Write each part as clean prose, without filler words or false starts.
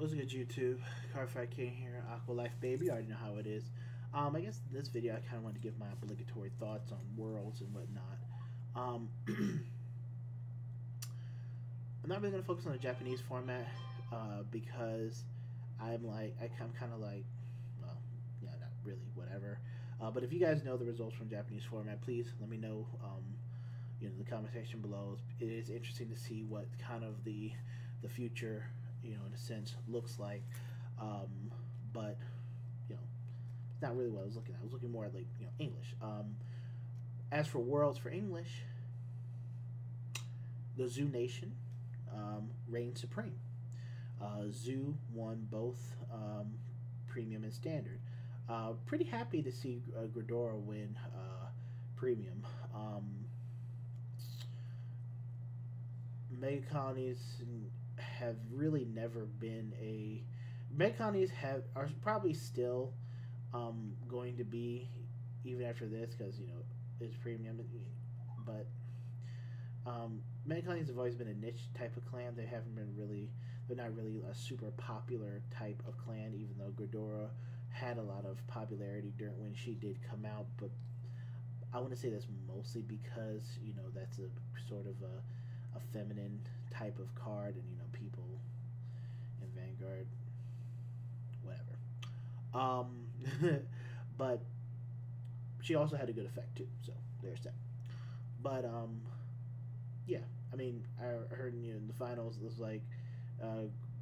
What's good, YouTube? Cardfight King here, Aqua Life Baby. I already know how it is. I guess in this video I kind of want to give my obligatory thoughts on worlds and whatnot. I'm not really going to focus on the Japanese format because I'm kind of like, well, yeah, not really, whatever. But if you guys know the results from Japanese format, please let me know. In the comment section below. It is interesting to see what kind of the future, in a sense, looks like. But it's not really what I was looking at. I was looking more at English. As for worlds for English, the Zoo Nation reigned supreme. Zoo won both premium and standard. Pretty happy to see Gridora win premium. Mega colonies have really never been a mega colonies are probably still going to be even after this because it's premium, but mega colonies have always been a niche type of clan. They're not really a super popular type of clan, even though Gridora had a lot of popularity during when she did come out. But I want to say that's mostly because that's a sort of a feminine type of card, and people in Vanguard, whatever. But she also had a good effect too, so there's that. But yeah, I mean, I heard in the finals it was like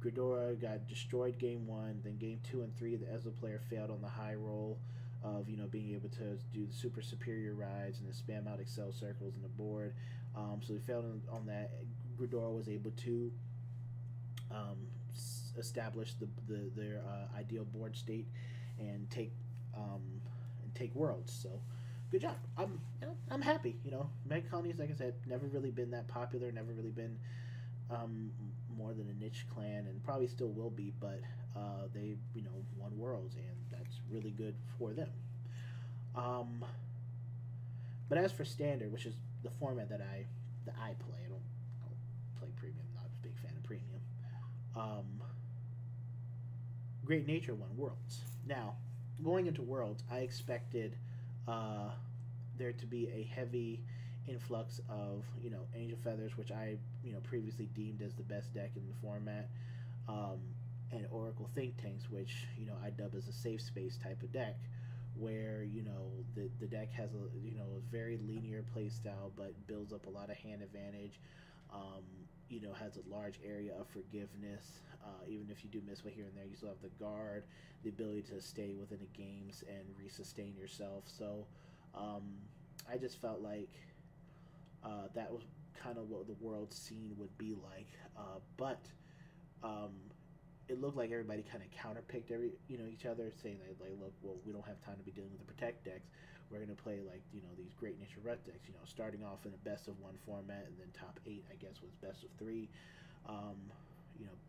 Gridora got destroyed game one, then game two and three the Ezreal player failed on the high roll of being able to do the super superior rides and then spam out Excel circles in the board. So he failed on that. Gridora was able to establish their ideal board state and take worlds. So good job. I'm happy. Mega colonies, like I said, never really been that popular. Never really been more than a niche clan, and probably still will be. But they won worlds, and that's really good for them. But as for standard, which is the format that I play, I don't play premium. I'm not a big fan of premium. Great Nature won worlds. Now, going into worlds, I expected there to be a heavy influx of Angel Feathers, which I previously deemed as the best deck in the format, and Oracle Think Tanks, which I dub as a safe space type of deck, where the deck has a very linear play style but builds up a lot of hand advantage. Has a large area of forgiveness. Even if you do miss one here and there, you still have the guard, the ability to stay within the games and resustain yourself. So I just felt like that was kind of what the world scene would be like. But it looked like everybody kind of counterpicked each other, saying that look, well, we don't have time to be dealing with the protect decks. We're gonna play these Great Nature Red decks. Starting off in a best of one format, and then top 8, I guess, was best of 3.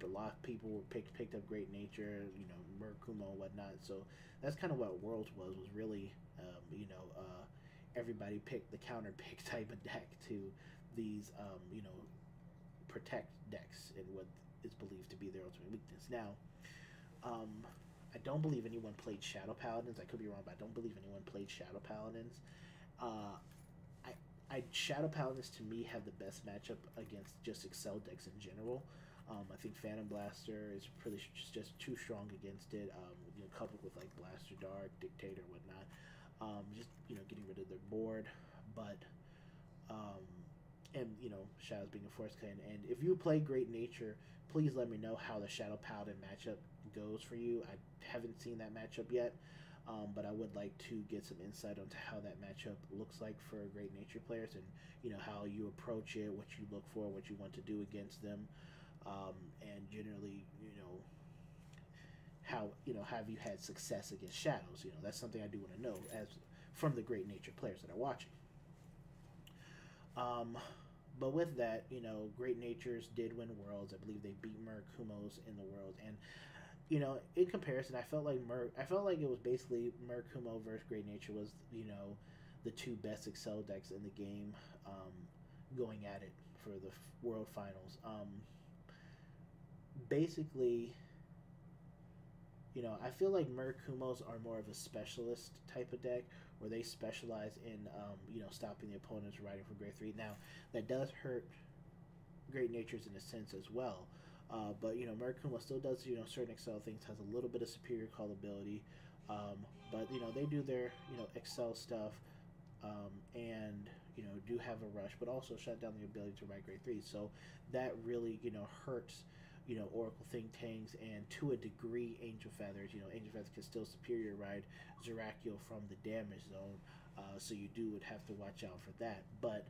A lot of people picked up Great Nature, Murakumo and whatnot. So that's kind of what Worlds was really, everybody picked the counter pick type of deck to these, protect decks and what is believed to be their ultimate weakness. Now, I don't believe anyone played Shadow Paladins. I could be wrong, but I don't believe anyone played Shadow Paladins. Shadow Paladins to me have the best matchup against just Excel decks in general. I think Phantom Blaster is pretty just too strong against it. Coupled with like Blaster Dark, Dictator, whatnot. Just getting rid of their board, but and Shadows being a force clan. And if you play Great Nature, please let me know how the Shadow Paladin matchup goes for you. I haven't seen that matchup yet, but I would like to get some insight onto how that matchup looks like for Great Nature players, and how you approach it, what you look for, what you want to do against them, and generally how have you had success against Shadows. That's something I do want to know as from the Great Nature players that are watching. But with that, Great Natures did win worlds. I believe they beat Murakumo's in the worlds, and in comparison, I felt like it was basically Murakumo versus Great Nature was the two best Excel decks in the game, going at it for the World Finals. Basically, I feel like Murakumos are more of a specialist type of deck where they specialize in, stopping the opponent's riding from grade 3. Now, that does hurt Great Natures in a sense as well. But, Murakumo still does, certain Excel things, has a little bit of superior call ability. But, they do their, Excel stuff and, do have a rush, but also shut down the ability to ride grade 3. So that really, hurts Oracle Think Tanks, and to a degree, Angel Feathers. Angel Feathers can still superior ride Zerakio from the damage zone, so you would have to watch out for that. But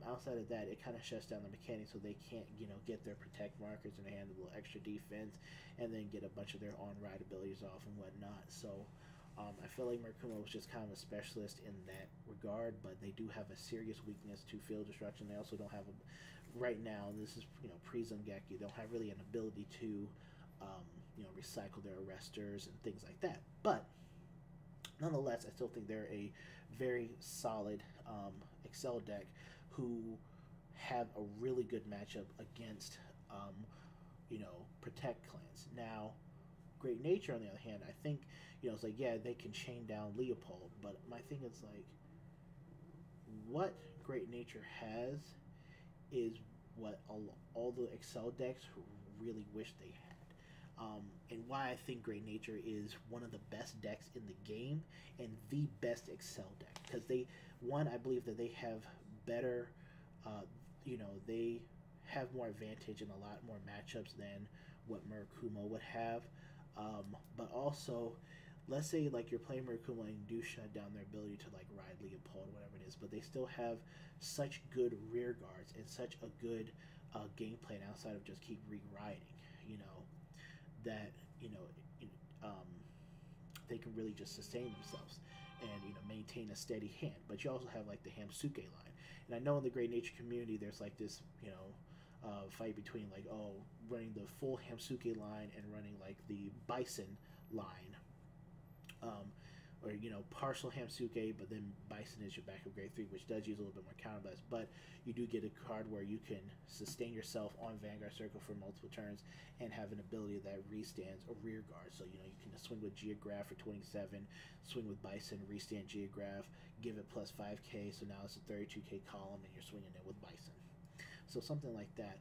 outside of that, it kind of shuts down the mechanics, so they can't, get their protect markers in their hand, a little extra defense, and then get a bunch of their on-ride abilities off and whatnot. So I feel like Murakumo was just kind of a specialist in that regard, but they do have a serious weakness to field destruction. They also don't have right now, and this is pre-Zungeki, don't have really an ability to recycle their arresters and things like that. But nonetheless, I still think they're a very solid Excel deck who have a really good matchup against Protect clans. Now, Great Nature, on the other hand, I think it's like, yeah, they can chain down Leopold, but my thing is like, what Great Nature has is what all the Excel decks really wish they had. And why I think Great Nature is one of the best decks in the game and the best Excel deck. Because I believe that they have better, they have more advantage in a lot more matchups than what Murakumo would have. But also, let's say like you're playing Murakumo and you do shut down their ability to like ride Leopold, whatever it is, but they still have such good rear guards and such a good game plan outside of just keep re-riding, that they can really just sustain themselves and maintain a steady hand. But you also have like the Hamsuke line, and I know in the Great Nature community there's like this fight between like, running the full Hamsuke line and running like the Bison line, or partial Hamsuke, but then Bison is your backup grade 3, which does use a little bit more counterblast. But you do get a card where you can sustain yourself on Vanguard Circle for multiple turns and have an ability that restands a rear guard. So you can swing with Geograph for 27, swing with Bison, restand Geograph, give it plus 5k, so now it's a 32k column and you're swinging it with Bison. So something like that.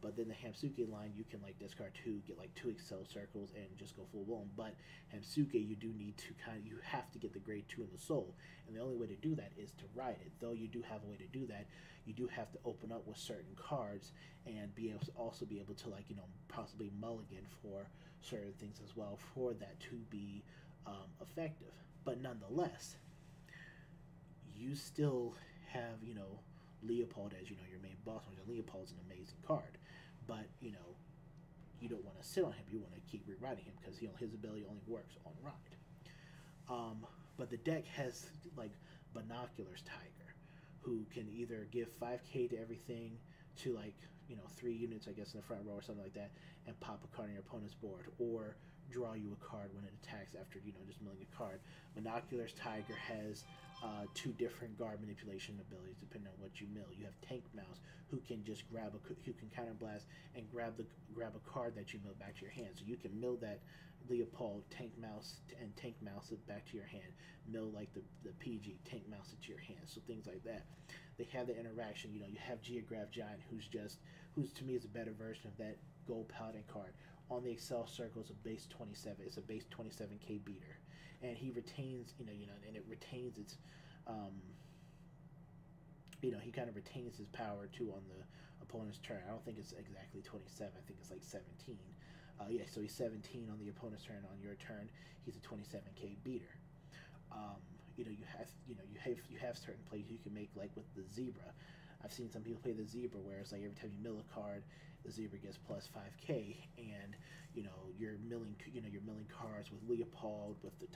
But then the Hamsuke line, you can like discard 2, get like 2 Excel circles, and just go full blown. But Hamsuke, you do need to you have to get the grade 2 in the soul, and the only way to do that is to ride it. Though you do have a way to do that, you do have to open up with certain cards and be able to also be able to like possibly mulligan for certain things as well for that to be effective. But nonetheless, you still have Leopold as your main boss. Leopold's an amazing card, but you don't want to sit on him. You want to keep rewriting him because his ability only works on ride. But the deck has like Binoculars Tiger, who can either give 5k to everything to like 3 units, I guess, in the front row or something like that, and pop a card on your opponent's board, or draw you a card when it attacks after just milling a card. Binoculars Tiger has 2 different guard manipulation abilities depending on what you mill. You have Tank Mouse, who can just who can counterblast and grab a card that you mill back to your hand. So you can mill that Leopold, Tank Mouse, and Tank Mouse it back to your hand. Mill like the PG, Tank Mouse it to your hand. So things like that. They have the interaction. You have Geograph Giant, who's to me is a better version of that Gold Paladin card. On the Excel Circle, it's a base 27. It's a base 27k beater, and he retains, and it retains its, he kind of retains his power too on the opponent's turn. I don't think it's exactly 27. I think it's like 17. Yeah, so he's 17 on the opponent's turn. On your turn, he's a 27k beater. You have certain plays you can make, like with the Zebra. I've seen some people play the Zebra where it's like every time you mill a card, the Zebra gets plus 5k, and you're milling cards with Leopold, with the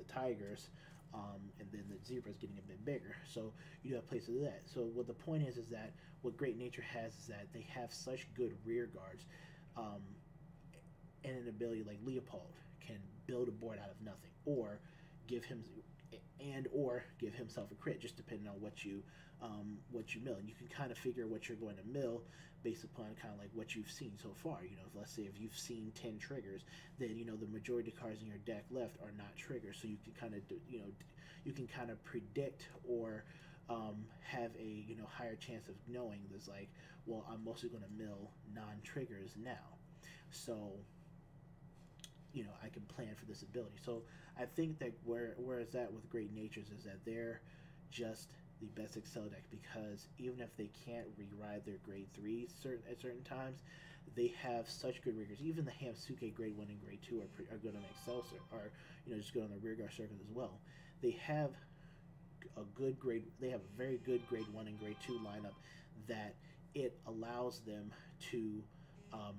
Tigers, and then the Zebra is getting a bit bigger. So you do have places of that. So what the point is that what Great Nature has is that they have such good rear guards, and an ability like Leopold can build a board out of nothing, or give him and or give himself a crit, just depending on what you mill. And you can kind of figure what you're going to mill based upon kind of like what you've seen so far. You know, if, let's say if you've seen 10 triggers, then you know the majority of cards in your deck left are not triggers, so you can kind of you can kind of predict or have a higher chance of knowing this, like, well, I'm mostly going to mill non-triggers now, so I can plan for this ability. So I think that where it's at with Great Natures is that they're just the best Excel deck, because even if they can't reride their grade 3 at certain times, they have such good riggers. Even the Hamsuke grade 1 and grade 2 are good on Excel, or just good on the rearguard circles as well. They have they have a very good grade 1 and grade 2 lineup that it allows them to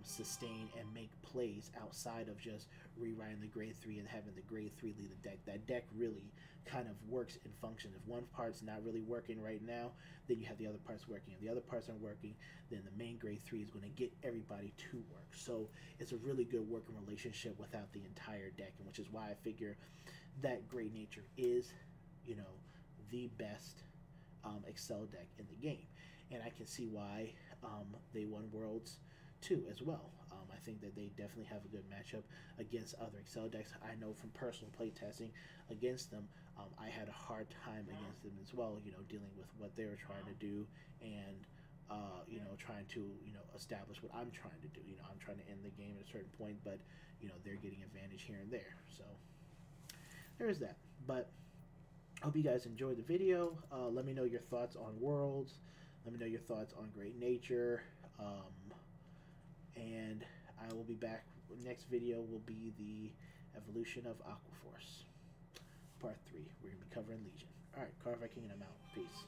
sustain and make plays outside of just rewriting the grade 3 and having the grade 3 lead the deck. That deck really kind of works and functions. If one part's not really working right now, then you have the other parts working. If the other parts aren't working, then the main grade 3 is going to get everybody to work. So it's a really good working relationship without the entire deck, and which is why I figure that Great Nature is, the best Excel deck in the game. And I can see why they won Worlds too as well. I think that they definitely have a good matchup against other Excel decks. I know from personal playtesting against them, I had a hard time against them as well, dealing with what they were trying to do, and trying to establish what I'm trying to do. I'm trying to end the game at a certain point, but they're getting advantage here and there. So there's that. But I hope you guys enjoyed the video. Let me know your thoughts on Worlds. Let me know your thoughts on Great Nature. And I will be back. Next video will be the evolution of Aqua Force, Part 3. We're going to be covering Legion. Alright, Cardfight King, and I'm out. Peace.